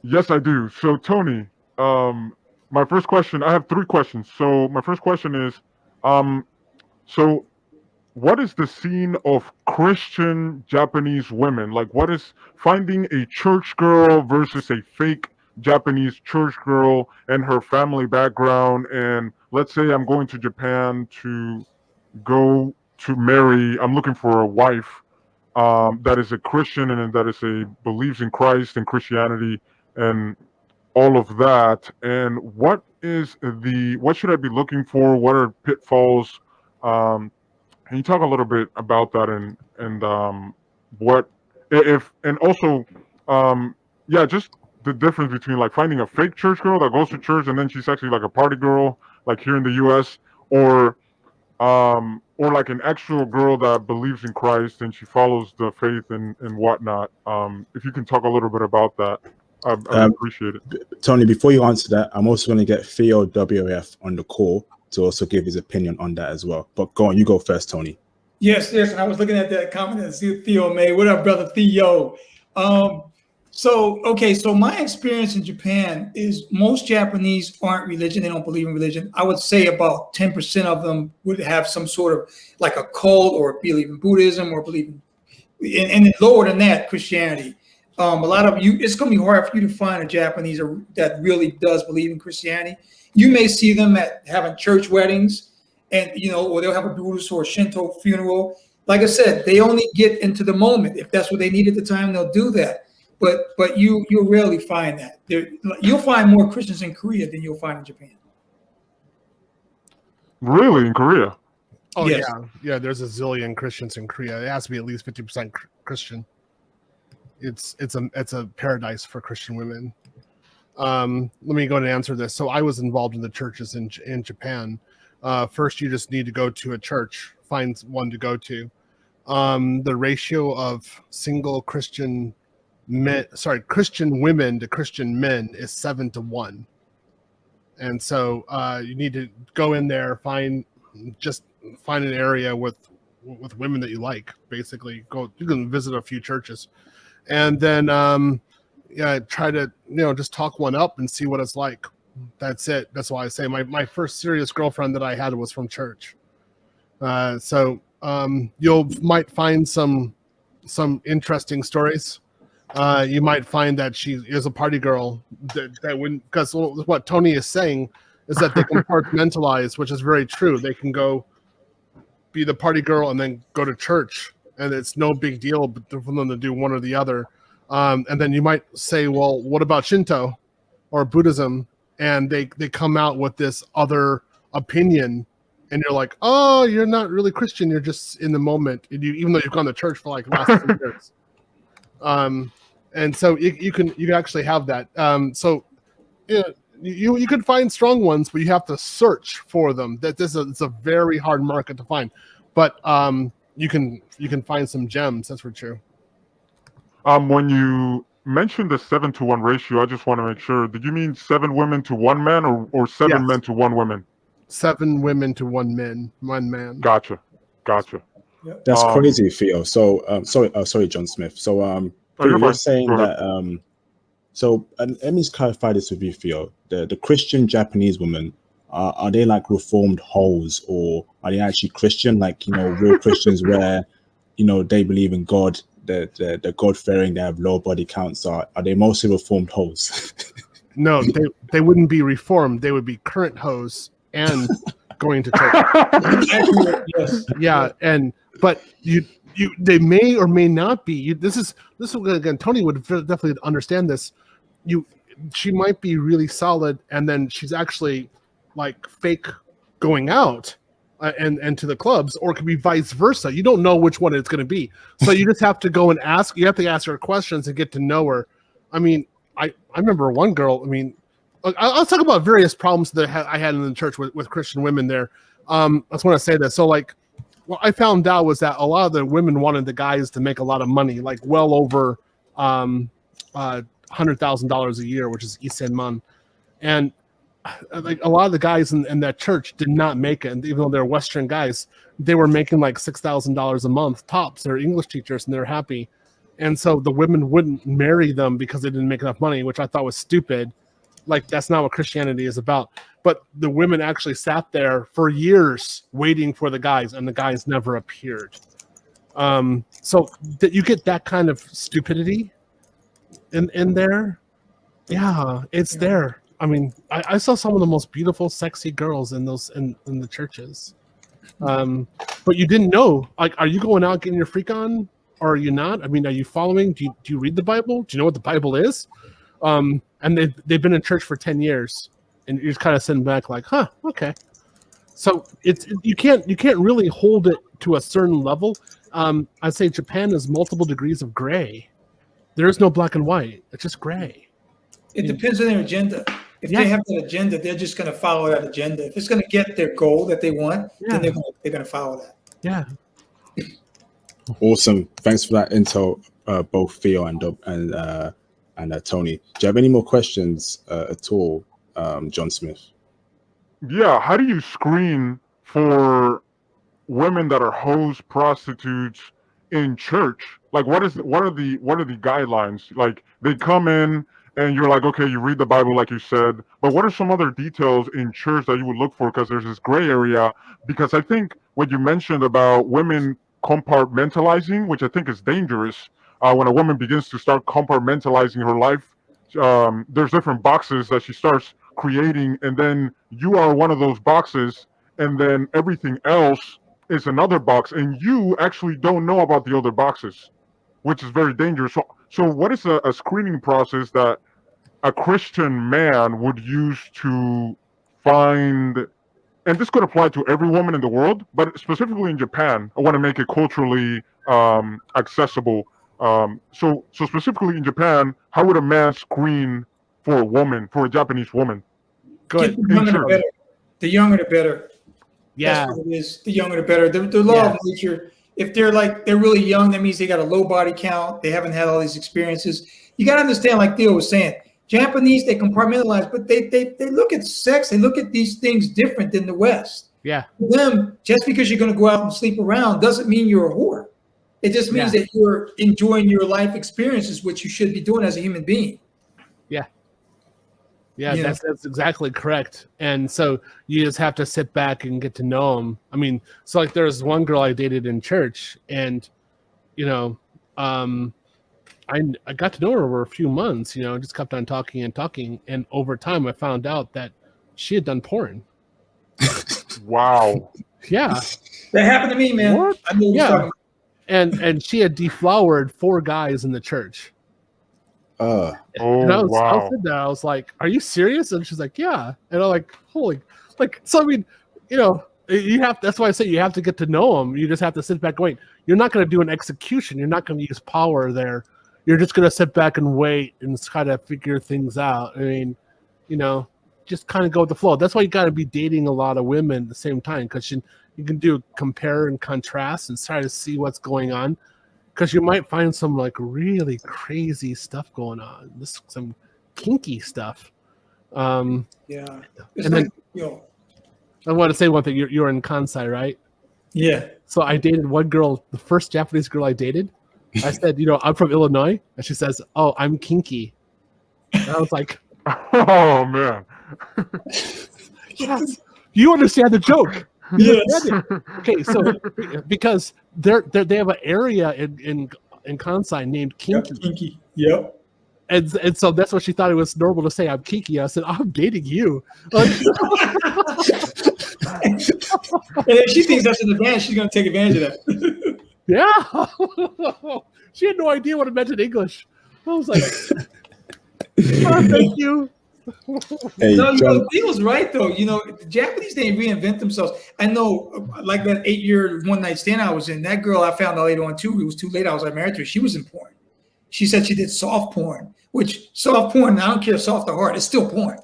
Yes, I do. So, Tony, um, my first question. I have three questions. So, my first question is, um, so what is the scene of Christian Japanese women? Like, what is finding a church girl versus a fake Japanese church girl and her family background? And let's say I'm going to Japan to go to marry. I'm looking for a wife that is a Christian and that is a believes in Christ and Christianity and all of that. And what should I be looking for? What are pitfalls? Um, can you talk a little bit about that and what if and also yeah, just the difference between like finding a fake church girl that goes to church and then she's actually like a party girl like here in the US or like an actual girl that believes in Christ and she follows the faith and whatnot. If you can talk a little bit about that, I would Um, appreciate it. Tony, before you answer that, I'm also going to get Theo WF on the call to also give his opinion on that as well. But go on, you go first, Tony. Yes. I was looking at that comment that Theo made. What up, brother Theo? So my experience in Japan is most Japanese aren't religion. They don't believe in religion. I would say about 10% of them would have some sort of like a cult or believe in Buddhism or believe and lower than that, Christianity. A lot of you, it's going to be hard for you to find a Japanese that really does believe in Christianity. You may see them at having church weddings, and or they'll have a Buddhist or a Shinto funeral. Like I said, they only get into the moment. If that's what they need at the time, they'll do that. But you'll rarely find that. You'll find more Christians in Korea than you'll find in Japan. Really, in Korea? Oh Yes. yeah. There's a zillion Christians in Korea. It has to be at least 50% Christian. It's a paradise for Christian women. Let me go and answer this. So I was involved in the churches in Japan. First, you just need to go to a church, find one to go to. The ratio of single Christian women to Christian men is 7-1. And so you need to go in there, find an area with women that you like. Basically, you can visit a few churches, and then try to just talk one up and see what it's like. That's it. That's why I say my first serious girlfriend that I had was from church. So you might find some interesting stories. You might find that she is a party girl that wouldn't, because what Tony is saying is that they compartmentalize, which is very true. They can go be the party girl and then go to church, and it's no big deal for them to do one or the other. And then you might say, well, what about Shinto or Buddhism? And they come out with this other opinion, and you're like, oh, you're not really Christian. You're just in the moment, and even though you've gone to church for like the last 2 years. And so you can actually have that. So you can find strong ones, but you have to search for them. It's a very hard market to find, but you can find some gems. That's for true. When you mentioned the 7-1 ratio, I just want to make sure. Did you mean 7 women to 1 man, or 7 Yes. men to 1 woman? 7 women to 1 man. Gotcha. That's crazy, Theo. So, sorry, John Smith. So, you're you're fine. saying Go that. So, and let me just clarify this with you, Theo. The Christian Japanese women, are they like reformed hoes, or are they actually Christian, like real Christians, where they believe in God, they're God-fearing, they have low body counts? Are they mostly reformed hoes? No, they wouldn't be reformed. They would be current hoes and going to church. Yes. Yeah, but they may or may not be. This is again. Tony would definitely understand this. She might be really solid, and then she's actually like fake going out and to the clubs, or it could be vice versa. You don't know which one it's going to be, so you just have to go and ask. You have to ask her questions and get to know her. I mean, I remember one girl. I mean, I'll talk about various problems that I had in the church with Christian women there. I just want to say that. So like, what I found out was that a lot of the women wanted the guys to make a lot of money, like well over $100,000 a year, which is Isenman. And like a lot of the guys in that church did not make it. And even though they're Western guys, they were making like $6,000 a month tops. They're English teachers and they're happy. and so the women wouldn't marry them because they didn't make enough money, which I thought was stupid. Like, that's not what Christianity is about. But the women actually sat there for years waiting for the guys, and the guys never appeared. So that you get that kind of stupidity in there. Yeah, it's there. I mean, I saw some of the most beautiful, sexy girls in those in the churches. But you didn't know. Like, are you going out getting your freak on, or are you not? I mean, are you following? Do you read the Bible? Do you know what the Bible is? And they've been in church for 10 years, and you're just kind of sitting back like, huh, okay. So you can't really hold it to a certain level. I'd say Japan is multiple degrees of gray. There is no black and white. It's just gray. It depends on their agenda. If they have that agenda, they're just going to follow that agenda. If it's going to get their goal that they want, then they're going to follow that. Yeah. Awesome. Thanks for that intel, both Theo and Tony. Do you have any more questions at all, John Smith? Yeah, how do you screen for women that are hoes, prostitutes in church? Like, what are the guidelines? Like, they come in and you're like, okay, you read the Bible like you said, but what are some other details in church that you would look for? Because there's this gray area. Because I think what you mentioned about women compartmentalizing, which I think is dangerous, when a woman begins to start compartmentalizing her life, there's different boxes that she starts creating, and then you are one of those boxes, and then everything else is another box, and you actually don't know about the other boxes, which is very dangerous. So what is a screening process that a Christian man would use to find, and this could apply to every woman in the world, but specifically in Japan, I want to make it culturally accessible. So specifically in Japan, how would a man screen for a woman, for a Japanese woman? Go ahead. The younger the better. The younger the better. Yeah. That's what it is. The younger the better. The law of nature. If they're really young, that means they got a low body count. They haven't had all these experiences. You got to understand, like Theo was saying, Japanese, they compartmentalize, but they look at sex, they look at these things different than the West. Yeah. For them, just because you're going to go out and sleep around doesn't mean you're a whore. It just means that you're enjoying your life experiences, which you should be doing as a human being. Yeah, that's exactly correct. And so you just have to sit back and get to know them. I mean, so like there's one girl I dated in church, and I got to know her over a few months. Just kept on talking, and over time I found out that she had done porn. Wow. Yeah, that happened to me, man. What? I know what you're talking about. and she had deflowered 4 guys in the church. Oh, And I wow. said that, I was like, "Are you serious?" And she's like, "Yeah." And I'm like, "Holy!" Like, so I mean, you have. That's why I say you have to get to know them. You just have to sit back and wait. You're not going to do an execution. You're not going to use power there. You're just going to sit back and wait and kind of figure things out. I mean, just kind of go with the flow. That's why you got to be dating a lot of women at the same time, because you can do compare and contrast and try to see what's going on. Because you might find some like really crazy stuff going on, some kinky stuff. Yeah. It's And then- then, I want to say one thing. You're in Kansai, right? yeah. So I dated one girl, the first Japanese girl I dated. I said, I'm from Illinois, and she says, "Oh, I'm kinky." And I was like, Oh, man. "Yes, you understand the joke." Yes. Okay, so because they have an area in Kansai named Kinky. Kinky. Yep. And so that's what she thought it was normal to say, "I'm kinky." I said, "I'm dating you." Like, And if she thinks that's an advantage, she's going to take advantage of that. yeah. She had no idea what it meant in English. I was like, "Oh, thank you." Hey, No, John, Theo's right though. The Japanese, they reinvent themselves. I know, like that 8-year one-night stand I was in. That girl I found out later on too. It was too late. I was like married to her. She was in porn. She said she did soft porn, which soft porn. I don't care, soft or hard. It's still porn.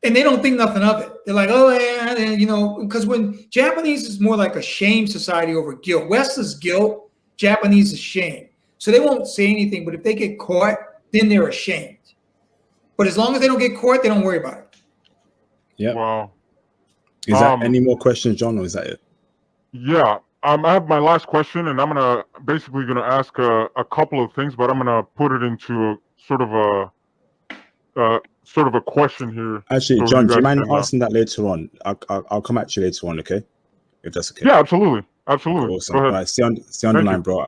And they don't think nothing of it. They're like, oh yeah, because when Japanese is more like a shame society over guilt. West is guilt. Japanese is shame. So they won't say anything. But if they get caught, then they're ashamed. But as long as they don't get caught, they don't worry about it. yeah. Wow. Is that any more questions, John, or is that it? Yeah. I have my last question, and I'm gonna basically ask a couple of things, but I'm gonna put it into a sort of a question here. Actually, so John, do you guys mind can, asking that later on? I'll come at you later on, okay? If that's okay. Yeah, absolutely. Absolutely. Awesome. Go All ahead. right, stay on the Thank line, you. bro.